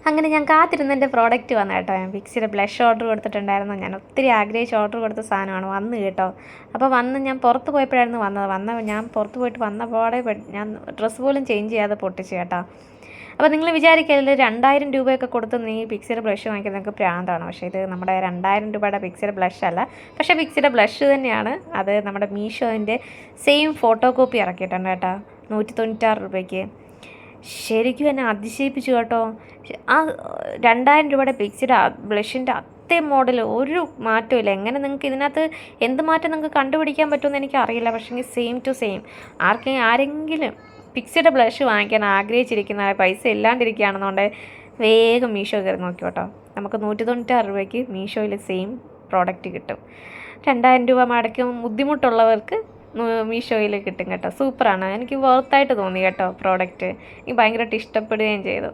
അങ്ങനെ ഞാൻ കാത്തിരുന്ന് എൻ്റെ പ്രോഡക്റ്റ് വന്നു കേട്ടോ. ഞാൻ പിക്സിയുടെ ബ്ലഷ് ഓർഡർ കൊടുത്തിട്ടുണ്ടായിരുന്നു. ഞാൻ ഒത്തിരി ആഗ്രഹിച്ച് ഓർഡർ കൊടുത്ത സാധനമാണ് വന്ന് കേട്ടോ. അപ്പോൾ ഞാൻ പുറത്ത് പോയപ്പോഴായിരുന്നു ഞാൻ പുറത്ത് പോയിട്ട് വന്നപാടെ ഞാൻ ഡ്രസ്സ് പോലും ചേഞ്ച് ചെയ്യാതെ പൊട്ടിച്ച് കേട്ടോ. അപ്പോൾ നിങ്ങൾ വിചാരിക്കരുത് 2000 രൂപയൊക്കെ കൊടുത്ത് നീ പിക്സിയുടെ ബ്ലഷ് വാങ്ങിക്കുന്നത് നിങ്ങൾക്ക് പ്രാന്താണ്. പക്ഷേ ഇത് നമ്മുടെ 2000 രൂപയുടെ പിക്സിയുടെ ബ്ലഷ് അല്ല, പക്ഷേ പിക്സിയുടെ ബ്ലഷ് തന്നെയാണ്. അത് നമ്മുടെ മീഷോൻ്റെ സെയിം ഫോട്ടോ കോപ്പി ഇറക്കിയിട്ടുണ്ട് കേട്ടോ, 196 രൂപയ്ക്ക്. ശരിക്കും എന്നെ അതിശയിപ്പിച്ചു കേട്ടോ. ആ 2000 രൂപയുടെ പിക്സിയുടെ ബ്ലഷിൻ്റെ അതേ മോഡൽ, ഒരു മാറ്റമില്ല. എങ്ങനെ നിങ്ങൾക്ക് ഇതിനകത്ത് എന്ത് മാറ്റം നിങ്ങൾക്ക് കണ്ടുപിടിക്കാൻ പറ്റുമെന്ന് എനിക്കറിയില്ല. പക്ഷേ സെയിം ടു സെയിം. ആരെങ്കിലും പിക്സിയുടെ ബ്ലഷ് വാങ്ങിക്കാൻ ആഗ്രഹിച്ചിരിക്കുന്ന പൈസ ഇല്ലാണ്ടിരിക്കുകയാണെന്നുണ്ടെങ്കിൽ വേഗം മീഷോ കയറി നോക്കി കേട്ടോ. നമുക്ക് 196 രൂപയ്ക്ക് മീഷോയിൽ സെയിം പ്രോഡക്റ്റ് കിട്ടും. 2000 രൂപ മടക്കും ബുദ്ധിമുട്ടുള്ളവർക്ക് മീഷോയിൽ കിട്ടും കേട്ടോ. സൂപ്പറാണ്. എനിക്ക് വർത്തായിട്ട് തോന്നി കേട്ടോ പ്രോഡക്റ്റ്. എനിക്ക് ഭയങ്കരമായിട്ട് ഇഷ്ടപ്പെടുകയും ചെയ്തു.